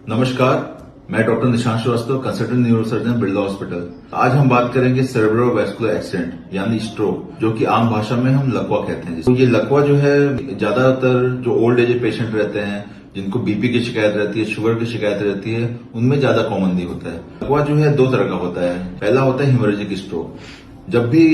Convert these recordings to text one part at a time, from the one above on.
नमस्कार, मैं doctor Nishant Shrivastava, consultant neurosurgeon, Birla hospital. आज हम बात करेंगे सेरेब्रोवास्कुलर एक्सीडेंट यानी स्ट्रोक, जो कि आम भाषा में हम लकवा कहते हैं। तो ये लकवा जो है ज्यादातर जो ओल्ड एज पेशेंट रहते हैं, जिनको बीपी की शिकायत रहती है, शुगर की शिकायत रहती है, उनमें ज्यादा कॉमनली होता है। लकवा जो है दो तरह का होता है। पहला होता है हेमोरेजिक स्ट्रोक। जब भी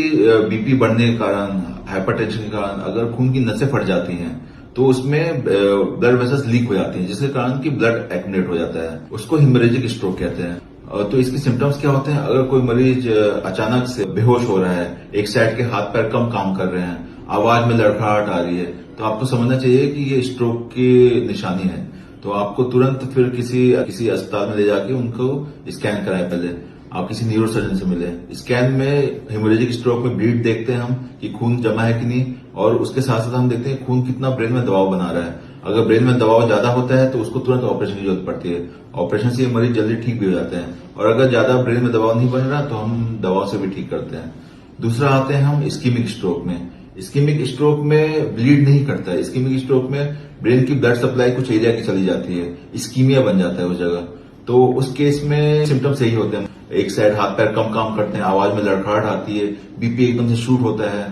बीपी बढ़ने के कारण, हाइपरटेंशन के कारण अगर खून की नसें फट जाती हैं तो उसमें ब्लड वेसल्स लीक हो जाती हैं, जिसके कारण कि ब्लड एक्यूमुलेट हो जाता है। उसको हेमोरेजिक स्ट्रोक कहते हैं। तो इसके सिम्टम्स क्या होते हैं? अगर कोई मरीज अचानक से बेहोश हो रहा है, एक साइड के हाथ पैर कम काम कर रहे हैं, आवाज में लड़खड़ाहट आ रही है, तो आपको समझना चाहिए कि ये स्ट्रोक की निशानी है। तो आपको तुरंत फिर किसी अस्पताल में ले जाके उनको स्कैन कराएं। पहले आप किसी न्यूरोसर्जन से मिले। स्कैन में हेमोरेजिक स्ट्रोक में ब्लीड देखते हैं हम कि खून जमा है कि नहीं, और उसके साथ साथ हम देखते हैं खून कितना ब्रेन में दबाव बना रहा है। अगर ब्रेन में दबाव ज्यादा होता है तो उसको तुरंत ऑपरेशन की जरूरत पड़ती है। ऑपरेशन से मरीज जल्दी ठीक भी हो जाते हैं, और अगर ज्यादा ब्रेन में दबाव नहीं बन रहा तो हम दवाओं से भी ठीक करते हैं। दूसरा आते हैं हम इस्कीमिक स्ट्रोक में। इस्कीमिक स्ट्रोक में ब्लीड नहीं करता है। इस्कीमिक स्ट्रोक में ब्रेन की ब्लड सप्लाई कुछ एरिया की चली जाती है, इस्कीमिया बन जाता है उस जगह। तो उस केस में सिम्टम्स यही होते हैं, एक साइड हाथ पैर कम काम करते हैं, आवाज में लड़खड़ाहट आती है, बीपी एकदम से शूट होता है।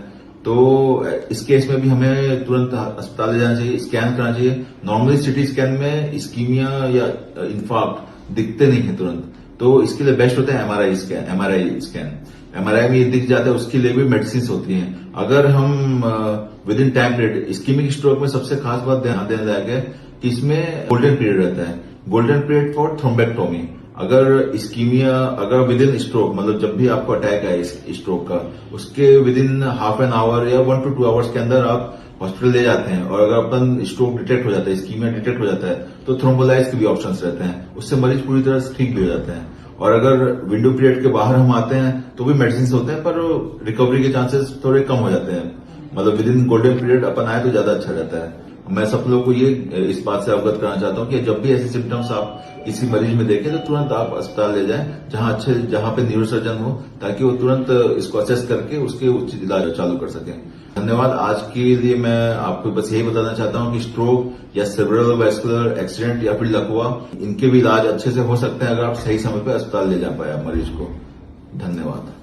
तो इस केस में भी हमें तुरंत अस्पताल ले जाना चाहिए, स्कैन कराना चाहिए। नॉर्मली सिटी स्कैन में इस्कीमिया या इन्फार्क्ट दिखते नहीं है तुरंत, तो इसके लिए बेस्ट होता है एमआरआई स्कैन। एमआरआई में ये दिख जाता है, उसके लिए भी मेडिसिन होती हैं। अगर हम with in time period, ischaemic stroke में सबसे खास बात ध्यान देने लायक है कि इसमें गोल्डन पीरियड रहता है, गोल्डन पीरियड फॉर थ्रोम्बेक्टोमी। अगर इस्कीमिया, अगर विद इन स्ट्रोक, मतलब जब भी आपको अटैक आए स्ट्रोक का, उसके with in half an hour या 1 to 2 आवर्स के अंदर आप हॉस्पिटल ले जाते हैं, और अगर अपन स्ट्रोक डिटेक्ट हो जाता है, इस्कीमिया डिटेक्ट हो जाता है, तो थ्रोम्बोलाइज के भी ऑप्शंस रहते हैं। उससे मरीज पूरी तरह से ठीक भी हो जाते हैं। और अगर विंडो पीरियड के बाहर हम आते हैं तो भी मेडिसिन होते हैं, पर रिकवरी के चांसेस थोड़े कम हो जाते हैं। मतलब विद इन गोल्डन पीरियड अपन आए तो ज्यादा अच्छा रहता है। मैं सब लोगों को ये इस बात से अवगत कराना चाहता हूं कि जब भी ऐसे सिम्टम्स आप किसी मरीज में देखें तो तुरंत आप अस्पताल ले जाएं, जहां पे न्यूरोसर्जन हो, ताकि वो तुरंत इसको असेस करके उसके उचित इलाज चालू कर सकें। धन्यवाद। आज के लिए मैं आपको बस यही बताना चाहता हूं कि स्ट्रोक या सेरेब्रोवास्कुलर एक्सीडेंट या फिर लकवा, इनके भी इलाज अच्छे से हो सकते हैं अगर आप सही समय पर अस्पताल ले जा पाए मरीज को। धन्यवाद।